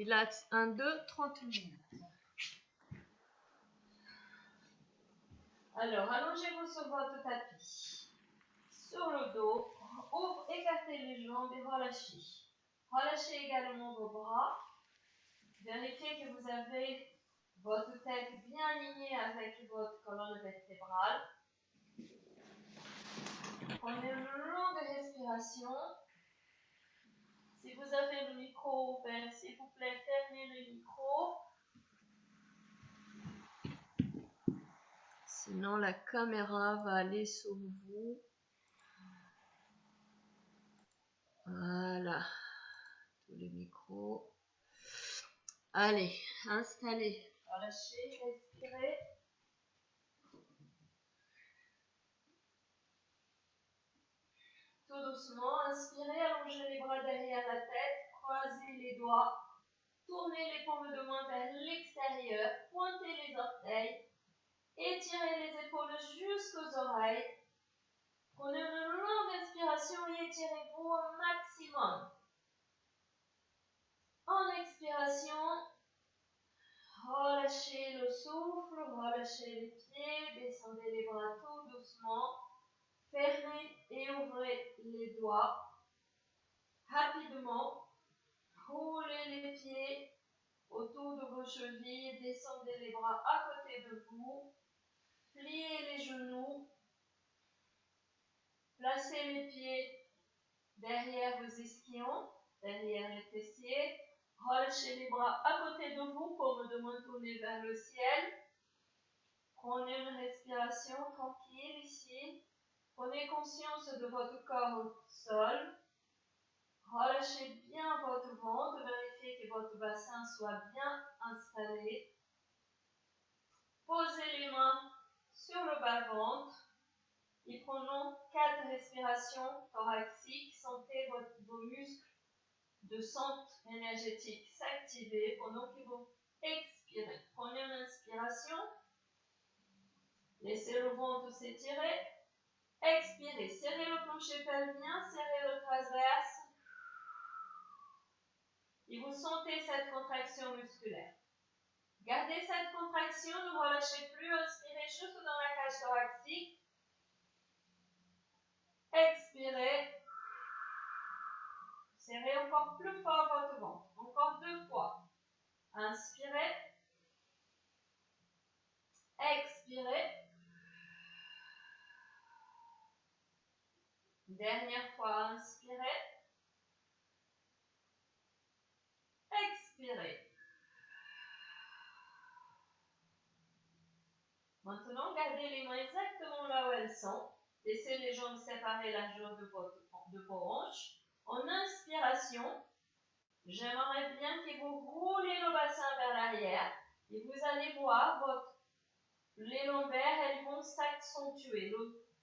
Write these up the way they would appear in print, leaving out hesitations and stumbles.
Pilates 1, 2, 30 minutes. Alors, allongez-vous sur votre tapis. Sur le dos, écartez les jambes et relâchez. Relâchez également vos bras. Vérifiez que vous avez votre tête bien alignée avec votre colonne vertébrale. Prenez une longue respiration. Si vous avez le micro ouvert, s'il vous plaît, fermez le micro. Sinon, la caméra va aller sur vous. Voilà. Tous les micros. Allez, installez. Relâchez, respirez. Tout doucement, inspirez, allongez les bras derrière la tête, croisez les doigts, tournez les paumes de main vers l'extérieur, pointez les orteils, étirez les épaules jusqu'aux oreilles. Prenez une longue inspiration et étirez-vous au maximum. En expiration, relâchez le souffle, relâchez les pieds, descendez les bras tout doucement, fermez et ouvrez les doigts. Rapidement, roulez les pieds autour de vos chevilles, descendez les bras à côté de vous, pliez les genoux, placez les pieds derrière vos ischions, derrière les fessiers, relâchez les bras à côté de vous, paumes de main tournées vers le ciel. Prenez une respiration tranquille ici. Prenez conscience de votre corps au sol. Relâchez bien votre ventre, vérifiez que votre bassin soit bien installé. Posez les mains sur le bas-ventre et prenons 4 respirations thoraciques. Sentez vos muscles de centre énergétique s'activer pendant que vous expirez. Prenez une inspiration. Laissez le ventre s'étirer. Expirez. Serrez le plancher pelvien, serrez le transverse. Et vous sentez cette contraction musculaire. Gardez cette contraction, ne relâchez plus, inspirez juste dans la cage thoracique. Expirez. Serrez encore plus fort votre ventre. Encore 2 fois. Inspirez. Expirez. Dernière fois, inspirez. Expirez. Maintenant, gardez les mains exactement là où elles sont. Laissez les jambes séparer la largeur de vos hanches. En inspiration, j'aimerais bien que vous roulez le bassin vers l'arrière et vous allez voir les lombaires, elles vont s'accentuer.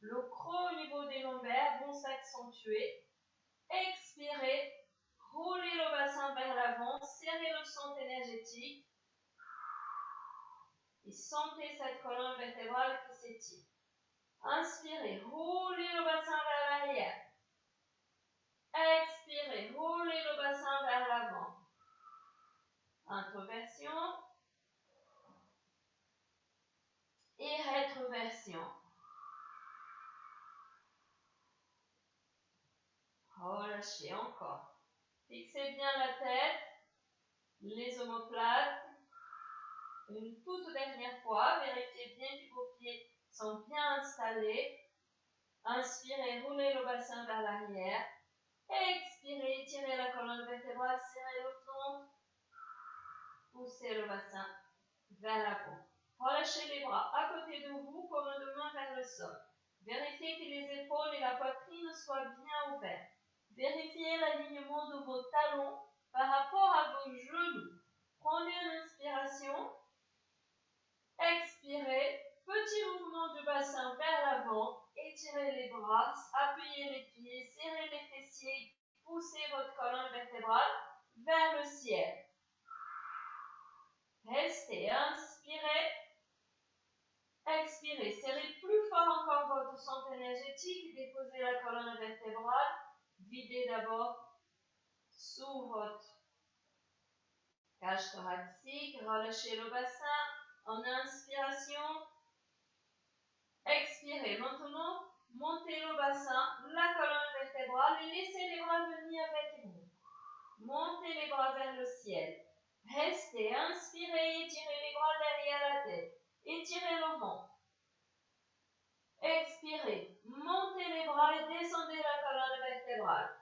Le creux au niveau des lombaires vont s'accentuer. Expirez, roulez le bassin vers l'avant, serrez le centre énergétique et sentez cette colonne vertébrale qui s'étire. Inspirez, roulez le bassin vers l'arrière. Expirez, roulez le bassin vers l'avant. Introversion et rétroversion. Relâchez encore. Fixez bien la tête, les omoplates. Une toute dernière fois, vérifiez bien que vos pieds sont bien installés. Inspirez, roulez le bassin vers l'arrière. Expirez, tirez la colonne vertébrale, serrez le ventre. Poussez le bassin vers l'avant. Relâchez les bras à côté de vous, comme de main vers le sol. Vérifiez que les épaules et la poitrine soient bien ouvertes. Vérifiez l'alignement de vos talons par rapport à vos genoux. Prenez une inspiration. Expirez. Petit mouvement du bassin vers l'avant. Étirez les bras, appuyez les pieds, serrez les fessiers, poussez votre colonne vertébrale vers le ciel. Restez, inspirez. Expirez, serrez plus fort encore votre centre énergétique, déposez la colonne vertébrale, videz d'abord sous votre Cage thoracique, relâchez le bassin. En inspiration. Expirez. Maintenant, montez le bassin, la colonne vertébrale et laissez les bras venir avec vous. Montez les bras vers le ciel. Restez, inspirez, étirez les bras derrière la tête. Étirez le ventre. Expirez, montez les bras et descendez la colonne vertébrale.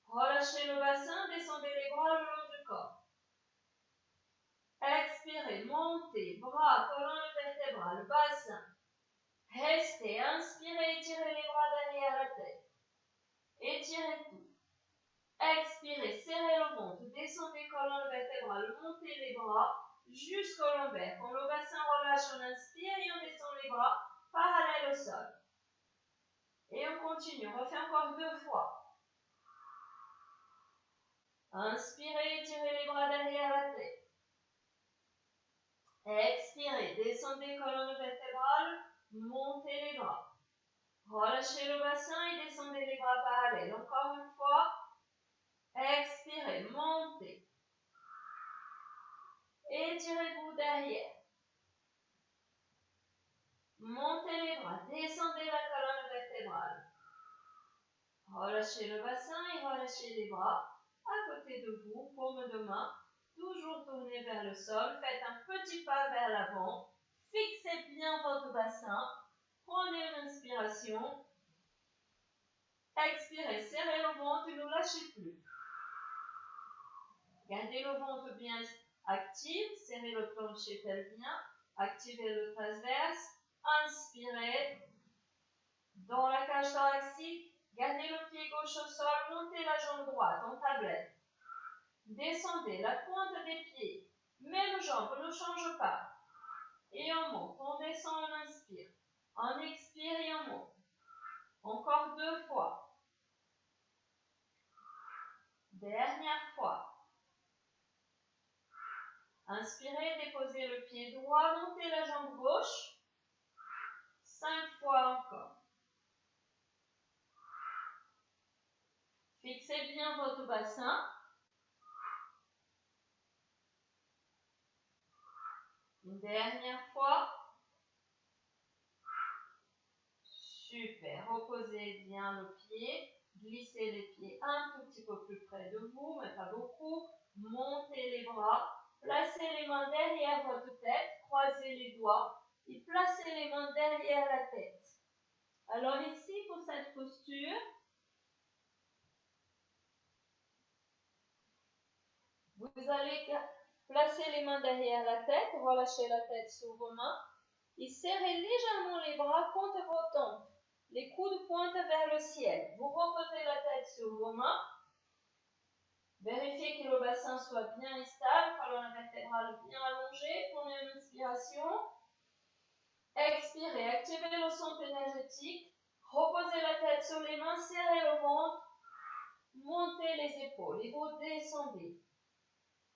Relâchez le bassin, descendez les bras le long du corps. Expirez, montez, bras, colonne vertébrale, bassin. Restez, inspirez, étirez les bras derrière la tête. Étirez tout. Expirez, serrez le ventre, descendez colonne vertébrale, montez les bras jusqu'au lombaire. Quand le bassin relâche, on inspire et on descend les bras parallèles au sol. Et on continue, on refait encore 2 fois. Inspirez, étirez les bras derrière la tête. Expirez, descendez colonne vertébrale, montez les bras. Relâchez le bassin et descendez les bras parallèles. Encore une fois. Expirez, montez. Étirez-vous derrière. Montez les bras, descendez la colonne vertébrale. Relâchez le bassin et relâchez les bras. À côté de vous, paume de main, toujours tournez vers le sol. Faites un petit pas vers l'avant. Fixez bien votre bassin. Prenez une inspiration. Expirez, serrez le ventre et ne lâchez plus. Gardez le ventre bien actif. Serrez le plancher pelvien. Activez le transverse. Inspirez. Dans la cage thoracique, gardez le pied gauche au sol, montez la jambe droite en tablette. Descendez la pointe des pieds. Même jambe, ne change pas. Et on monte, on descend, on inspire. On expire et on monte. Encore 2 fois. Dernière fois. Inspirez, déposez le pied droit, montez la jambe gauche. 5 fois encore. Fixez bien votre bassin. Une dernière fois. Super. Reposez bien le pied. Glissez les pieds un tout petit peu plus près de vous, mais pas beaucoup. Montez les bras. Placez les mains derrière votre tête. Croisez les doigts. Et placez les mains derrière la tête. Alors ici, pour cette posture, vous allez placer les mains derrière la tête. Relâchez la tête sur vos mains. Et serrez légèrement les bras contre vos tempes. Les coudes pointent vers le ciel. Vous reposez la tête sur vos mains. Vérifiez que le bassin soit bien stable, colonne vertébrale bien allongée. Prenez une inspiration. Expirez, activez le centre énergétique. Reposez la tête sur les mains, serrez le ventre. Montez les épaules et vous descendez.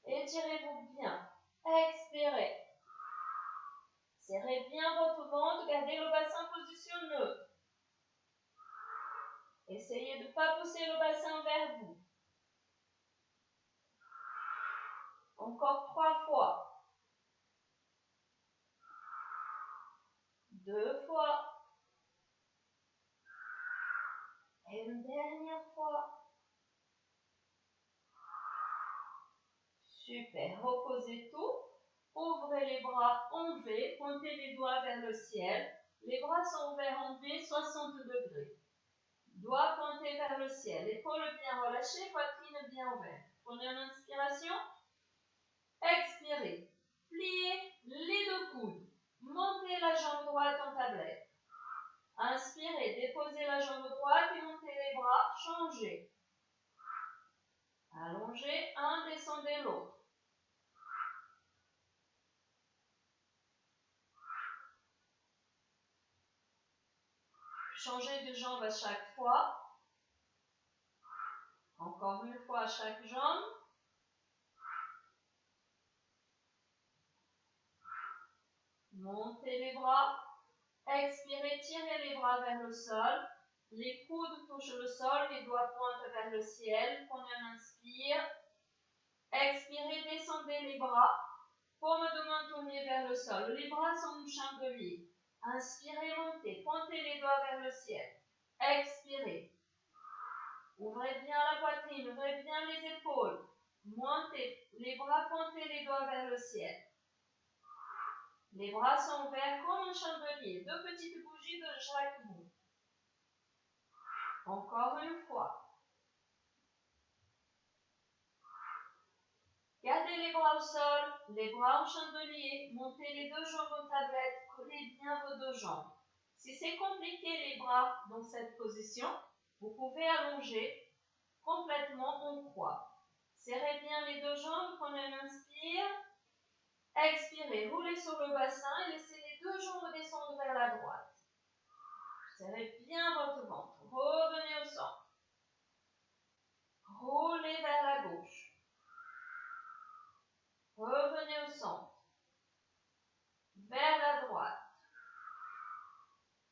Étirez-vous bien. Expirez. Serrez bien votre ventre, gardez le bassin en position neutre. Essayez de ne pas pousser le bassin vers vous. Encore 3 fois. 2 fois. Et une dernière fois. Super. Reposez tout. Ouvrez les bras en V. Pointez les doigts vers le ciel. Les bras sont ouverts en V, 60 degrés. Doigts pointés vers le ciel. Épaules bien relâchées, poitrine bien ouverte. Prenez une inspiration. Expirez. Pliez les 2 coudes. Montez la jambe droite en tablette. Inspirez, déposez la jambe droite et montez les bras. Changez. Allongez un, descendez l'autre. Changez de jambe à chaque fois. Encore une fois à chaque jambe. Montez les bras. Expirez, tirez les bras vers le sol. Les coudes touchent le sol, les doigts pointent vers le ciel. Prenez un inspire. Expirez, descendez les bras. Paume de main tournée vers le sol. Les bras sont un chandelier. Inspirez, montez. Pointez les doigts vers le ciel. Expirez. Ouvrez bien la poitrine. Ouvrez bien les épaules. Montez. Les bras, pointez les doigts vers le ciel. Les bras sont ouverts comme un chandelier. 2 petites bougies de chaque bout. Encore une fois. Gardez les bras au sol, les bras en chandelier, montez les 2 jambes en tablette, collez bien vos 2 jambes. Si c'est compliqué les bras dans cette position, vous pouvez allonger complètement en croix. Serrez bien les 2 jambes, prenez un inspire, expirez, roulez sur le bassin et laissez les 2 jambes descendre vers la droite. Serrez bien votre ventre, revenez au centre. Roulez vers la gauche. Revenez au centre. Vers la droite.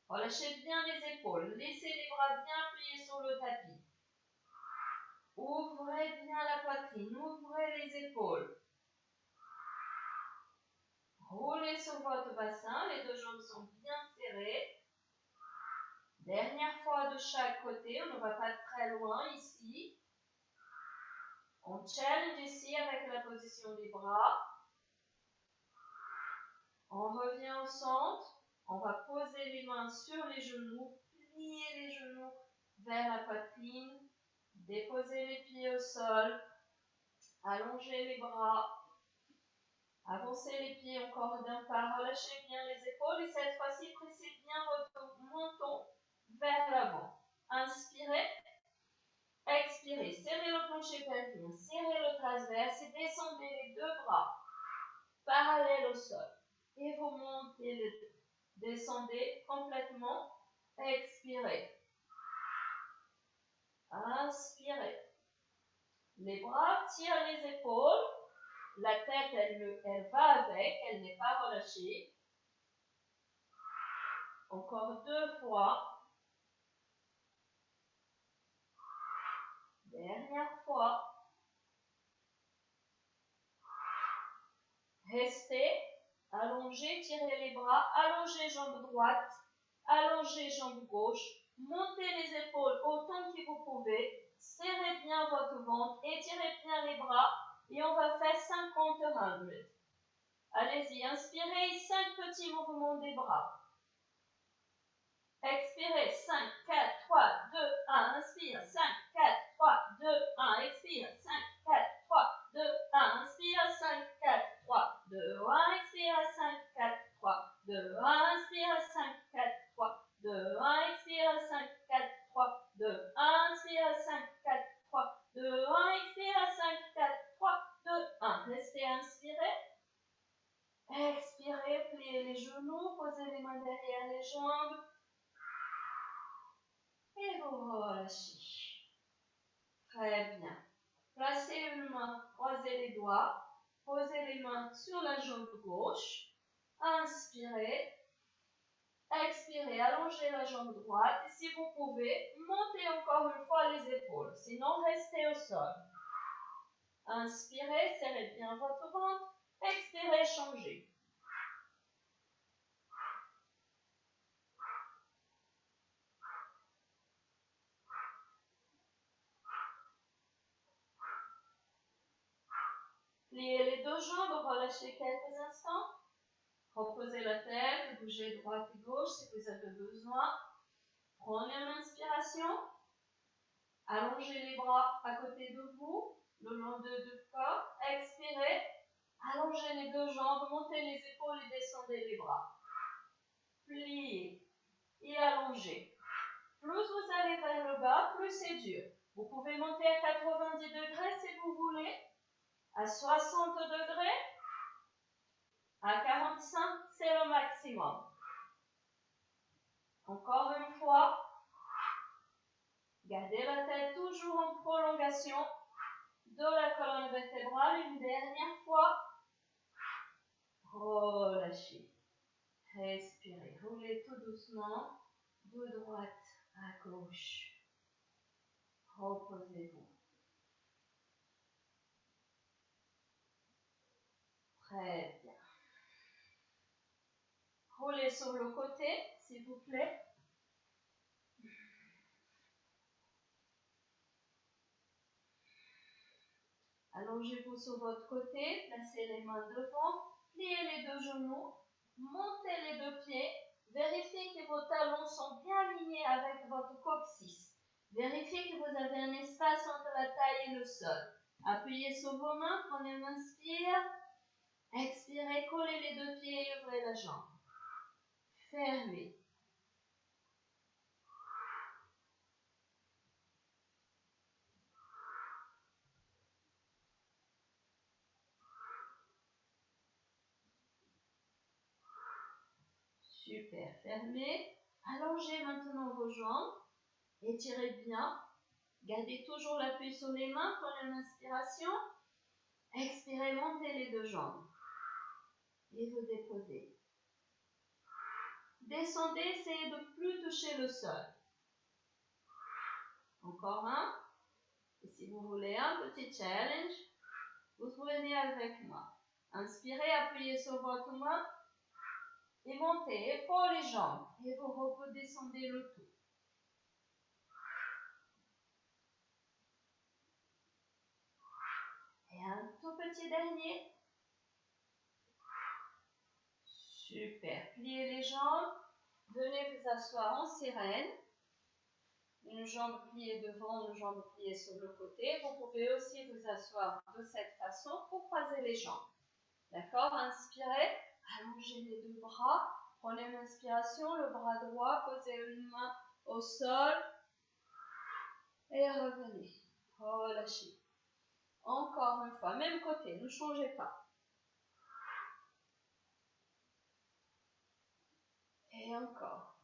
Relâchez bien les épaules. Laissez les bras bien appuyés sur le tapis. Ouvrez bien la poitrine. Ouvrez les épaules. Roulez sur votre bassin. Les 2 jambes sont bien serrées. Dernière fois de chaque côté. On ne va pas très loin ici. On challenge ici avec la position des bras. On revient au centre. On va poser les mains sur les genoux. Plier les genoux vers la poitrine. Déposez les pieds au sol. Allongez les bras. Avancez les pieds encore d'un pas. Relâchez bien les épaules. Et cette fois-ci, pressez bien votre menton vers l'avant. Inspirez. Expirez. Serrez le plancher pelvien. Serrez le transverse et descendez les 2 bras parallèles au sol. Et vous montez les deux. Descendez complètement. Expirez. Inspirez. Les bras tirent les épaules. La tête, elle va avec. Elle n'est pas relâchée. Encore 2 fois. Dernière fois. Restez. Allongez, tirez les bras. Allongez jambe droite. Allongez jambe gauche. Montez les épaules autant que vous pouvez. Serrez bien votre ventre. Étirez bien les bras. Et on va faire 50 100. Allez-y, inspirez. 5 petits mouvements des bras. Expirez. 5, 4, 3, 2, 1. Inspire. 5, 4, 3, 2, 1. Expire. 5, 4, 3, 2, 1. Inspire. 5, 4, 3, 2, 1. Expire. 5, 4, 3, 2, 1. Inspire. 5, 4, 3, 2, 1. Expire. 5, 4, 3, 2, 1. Inspire. 5, 4, 3, 2, 1. Expire. 5, 4, 3, 2, 1. Restez inspiré. Expirez. Pliez les genoux. Posez les mains derrière les jambes. Et vous relâchez. Très bien. Placez une main, croisez les doigts. Posez les mains sur la jambe gauche. Inspirez. Expirez, allongez la jambe droite. Et si vous pouvez, montez encore une fois les épaules. Sinon, restez au sol. Inspirez, serrez bien votre ventre. Expirez, changez. Pliez les 2 jambes, relâchez quelques instants. Reposez la tête, bougez droite et gauche si vous avez besoin. Prenez une inspiration. Allongez les bras à côté de vous, le long du corps. Expirez. Allongez les 2 jambes, montez les épaules et descendez les bras. Pliez et allongez. Plus vous allez vers le bas, plus c'est dur. Vous pouvez monter à 90 degrés si vous voulez, à 60 degrés, à 45, c'est le maximum. Encore une fois. Gardez la tête toujours en prolongation de la colonne vertébrale. Une dernière fois. Relâchez. Respirez. Roulez tout doucement de droite à gauche. Reposez-vous. Très bien. Roulez sur le côté, s'il vous plaît. Allongez-vous sur votre côté, placez les mains devant, pliez les deux genoux, montez les deux pieds, vérifiez que vos talons sont bien alignés avec votre coccyx. Vérifiez que vous avez un espace entre la taille et le sol. Appuyez sur vos mains, prenez une inspire, expirez, collez les deux pieds et ouvrez la jambe. Fermez. Super, fermez. Allongez maintenant vos jambes. Étirez bien. Gardez toujours l'appui sur les mains. Prenez une inspiration. Expirez, montez les deux jambes. Et vous déposez. Descendez, essayez de ne plus toucher le sol. Encore un. Et si vous voulez un petit challenge, vous venez avec moi. Inspirez, appuyez sur votre main. Et montez, épaules et jambes. Et vous redescendez le tout. Et un tout petit dernier. Super. Pliez les jambes. Venez vous asseoir en sirène. Une jambe pliée devant, une jambe pliée sur le côté. Vous pouvez aussi vous asseoir de cette façon pour croiser les jambes. D'accord? Inspirez. Allongez les deux bras. Prenez une inspiration. Le bras droit. Posez une main au sol. Et revenez. Relâchez. Encore une fois. Même côté. Ne changez pas. Et encore.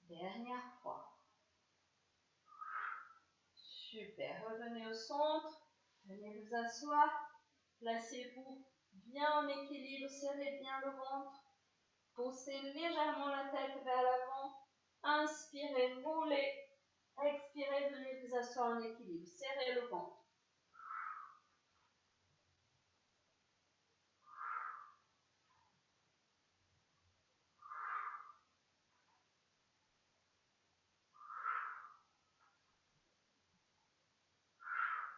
Dernière fois. Super. Revenez au centre. Venez vous asseoir. Placez-vous bien en équilibre. Serrez bien le ventre. Poussez légèrement la tête vers l'avant. Inspirez, roulez. Expirez, venez vous asseoir en équilibre. Serrez le ventre.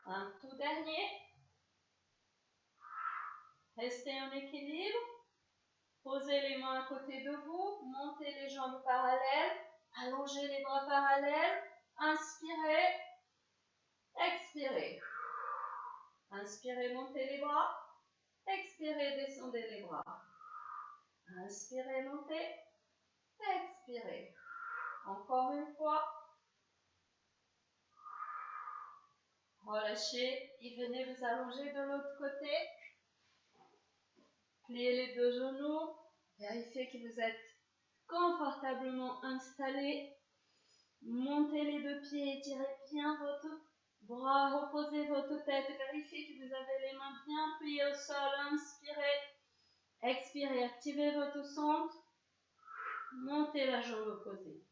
Un tout dernier. Restez en équilibre. Posez les mains à côté de vous. Montez les jambes parallèles. Allongez les bras parallèles. Inspirez. Expirez. Inspirez, montez les bras. Expirez, descendez les bras. Inspirez, montez. Expirez. Encore une fois. Relâchez et venez vous allonger de l'autre côté. Pliez les deux genoux. Vérifiez que vous êtes confortablement installés. Montez les deux pieds, étirez bien votre bras, reposez votre tête. Vérifiez que vous avez les mains bien appuyées au sol. Inspirez, expirez, activez votre centre. Montez la jambe opposée.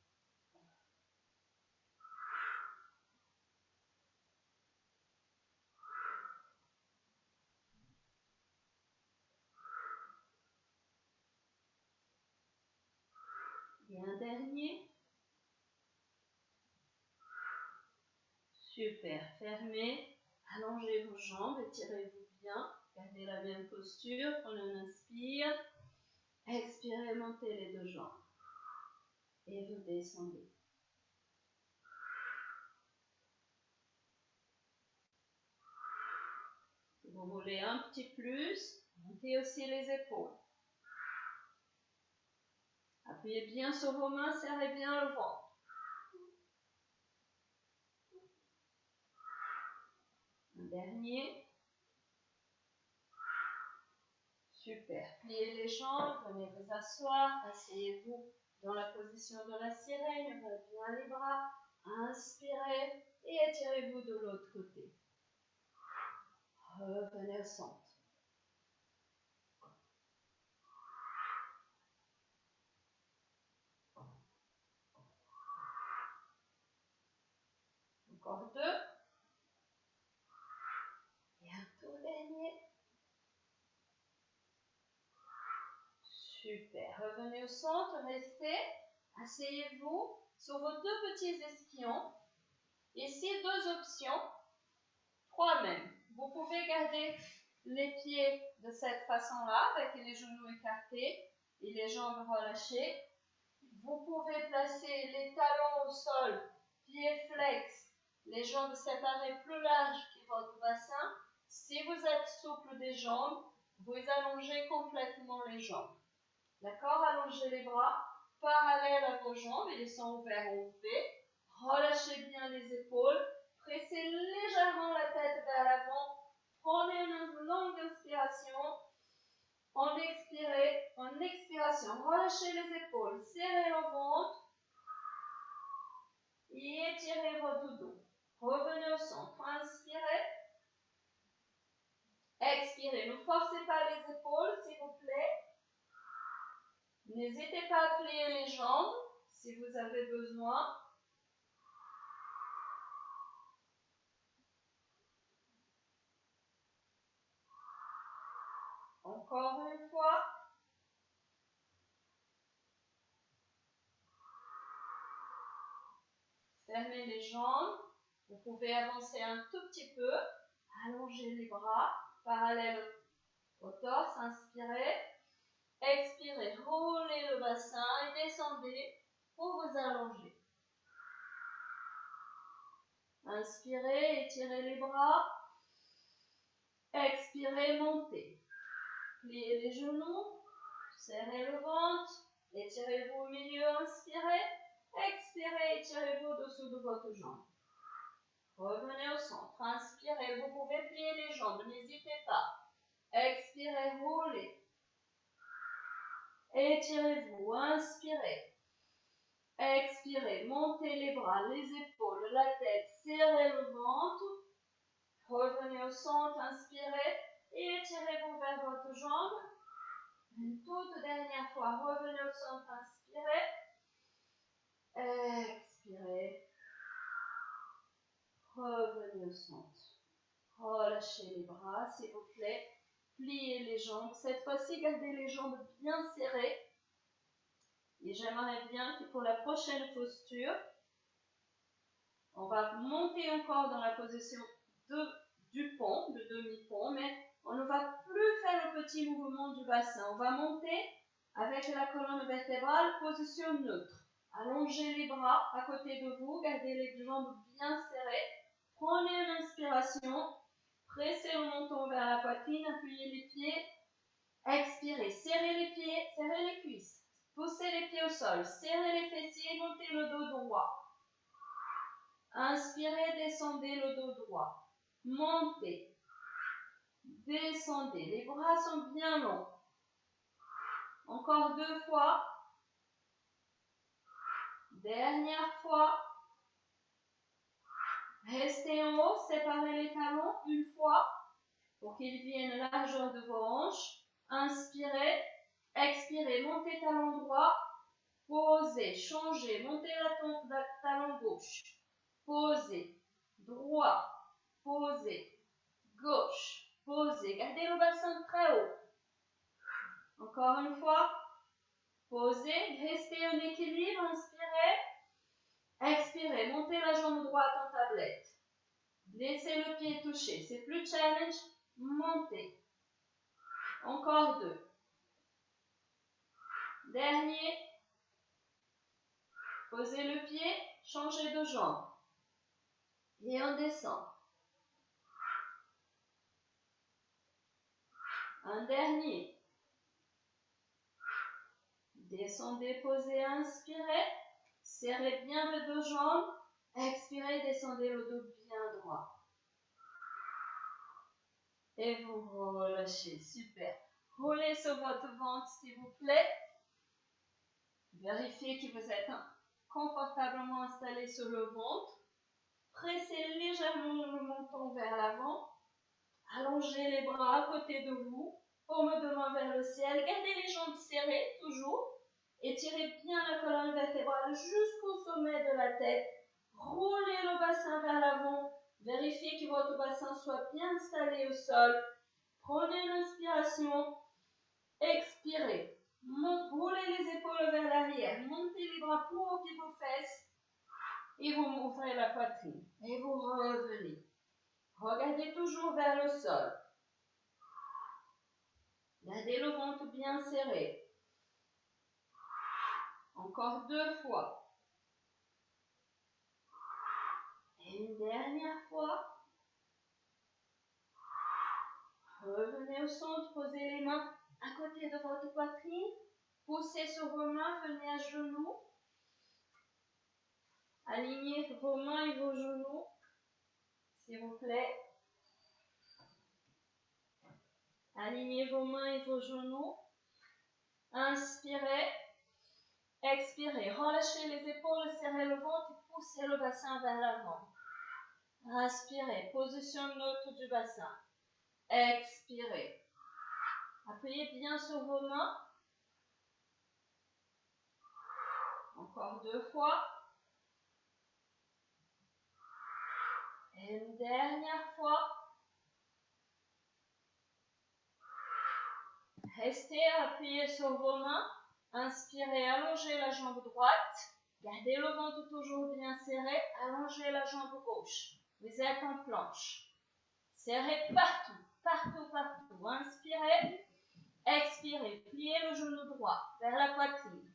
Et un dernier. Super, fermez, allongez vos jambes, étirez-vous bien, gardez la même posture, prenez une inspire, expirez, montez les deux jambes et vous descendez. Si vous voulez un petit plus, montez aussi les épaules. Appuyez bien sur vos mains, serrez bien le ventre. Un dernier. Super. Pliez les jambes, venez vous asseoir, asseyez-vous dans la position de la sirène, ouvrez bien les bras, inspirez et étirez-vous de l'autre côté. Revenez au centre. Encore deux. Et un Super. Revenez au centre, restez. Asseyez-vous sur vos deux petits ischions. Ici, deux options. Trois même. Vous pouvez garder les pieds de cette façon-là, avec les genoux écartés et les jambes relâchées. Vous pouvez placer les talons au sol, pieds flex, les jambes séparées plus larges que votre bassin. Si vous êtes souple des jambes, vous allongez complètement les jambes. D'accord? Allongez les bras parallèles à vos jambes, ils sont ouverts en V. Relâchez bien les épaules. Pressez légèrement la tête vers l'avant. Prenez une longue inspiration. En expiration, relâchez les épaules. Serrez le ventre. Et étirez votre dos. Revenez au centre. Inspirez. Expirez. Ne forcez pas les épaules, s'il vous plaît. N'hésitez pas à plier les jambes si vous avez besoin. Encore une fois. Fermez les jambes. Vous pouvez avancer un tout petit peu. Allongez les bras parallèles au torse. Inspirez. Expirez. Roulez le bassin et descendez pour vous allonger. Inspirez, étirez les bras. Expirez, montez. Pliez les genoux. Serrez le ventre. Étirez-vous au milieu. Inspirez. Expirez, étirez-vous au-dessous de votre jambe. Revenez au centre. Inspirez. Vous pouvez plier les jambes. N'hésitez pas. Expirez, roulez. Étirez-vous. Inspirez. Expirez. Montez les bras, les épaules, la tête. Serrez le ventre. Revenez au centre. Inspirez. Et étirez-vous vers votre jambe. Une toute dernière fois. Revenez au centre. Inspirez. Expirez. Revenez au centre. Relâchez les bras, s'il vous plaît. Pliez les jambes. Cette fois-ci, gardez les jambes bien serrées. Et j'aimerais bien que pour la prochaine posture, on va monter encore dans la position du pont, de demi-pont, mais on ne va plus faire le petit mouvement du bassin. On va monter avec la colonne vertébrale, position neutre. Allongez les bras à côté de vous, gardez les jambes bien serrées. Prenez une inspiration, pressez le menton vers la poitrine, appuyez les pieds. Expirez, serrez les pieds, serrez les cuisses. Poussez les pieds au sol, serrez les fessiers, montez le dos droit. Inspirez, descendez le dos droit. Montez, descendez. Les bras sont bien longs. Encore deux fois. Dernière fois. Restez en haut, séparez les talons une fois pour qu'ils viennent largeur de vos hanches. Inspirez, expirez, montez talon droit. Posez, changez, montez la talon gauche. Posez, droit, posez, gauche, posez. Gardez le bassin très haut. Encore une fois. Posez, restez en équilibre. Inspirez, expirez, montez la jambe droite en tablette. Laissez le pied toucher. C'est plus challenge. Montez. Encore deux. Dernier. Posez le pied, changez de jambe. Et on descend. Un dernier. Descendez, posez, inspirez. Serrez bien les deux jambes. Expirez, descendez le dos bien droit. Et vous relâchez. Super. Roulez sur votre ventre, s'il vous plaît. Vérifiez que vous êtes confortablement installé sur le ventre. Pressez légèrement le menton vers l'avant. Allongez les bras à côté de vous. Paume de main vers le ciel. Gardez les jambes serrées, toujours. Étirez bien la colonne vertébrale jusqu'au sommet de la tête. Roulez le bassin vers l'avant. Vérifiez que votre bassin soit bien installé au sol. Prenez une inspiration. Expirez. Roulez les épaules vers l'arrière. Montez les bras plus haut que vos fesses. Et vous ouvrez la poitrine. Et vous revenez. Regardez toujours vers le sol. Gardez le ventre bien serré. Encore 2 fois. Et une dernière fois. Revenez au centre, posez les mains à côté de votre poitrine. Poussez sur vos mains, venez à genoux. Alignez vos mains et vos genoux, s'il vous plaît. Alignez vos mains et vos genoux. Inspirez. Expirez. Relâchez les épaules, serrez le ventre et poussez le bassin vers l'avant. Inspirez. Position neutre du bassin. Expirez. Appuyez bien sur vos mains. Encore 2 fois. Et une dernière fois. Restez appuyés sur vos mains. Inspirez, allongez la jambe droite. Gardez le ventre toujours bien serré. Allongez la jambe gauche. Vous êtes en planche. Serrez partout, partout, partout. Inspirez. Expirez. Pliez le genou droit vers la poitrine.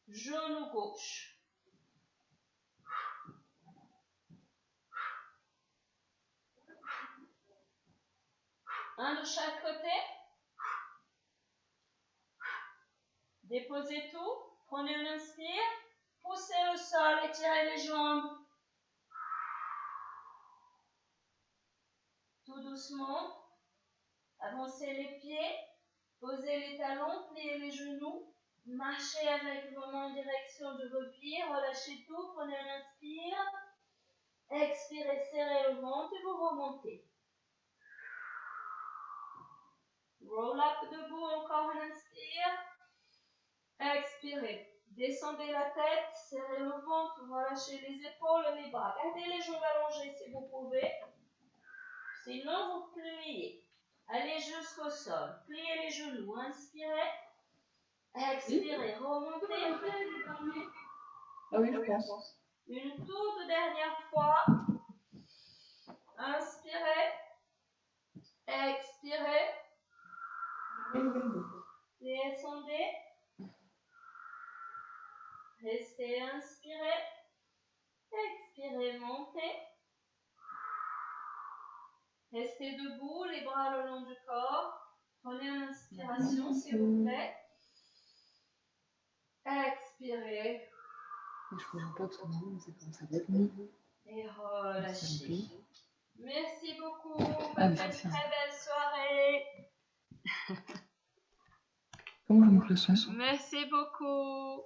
Genou gauche. Un de chaque côté. Déposez tout. Prenez une inspire. Poussez le sol, étirez les jambes. Tout doucement. Avancez les pieds. Posez les talons, pliez les genoux. Marchez avec vos mains en direction de vos pieds. Relâchez tout. Prenez une inspire. Expirez, serrez le ventre et vous remontez. Roll up debout, encore une inspire. Expirez. Descendez la tête, serrez le ventre, relâchez les épaules, les bras. Gardez les jambes allongées si vous pouvez. Sinon, vous pliez. Allez jusqu'au sol. Pliez les genoux. Inspirez. Expirez. Remontez. Ah oui, je pense. Une toute dernière fois. Inspirez. Expirez. Descendez. Restez inspirez. Expirez, montez. Restez debout, les bras le long du corps. Prenez une inspiration, s'il vous plaît. Expirez. Je ne connais pas tout le monde, mais c'est comme ça d'être mis. Et relâchez. Merci beaucoup. Ah, Passez une très belle soirée. Comment je monte le son? Merci beaucoup.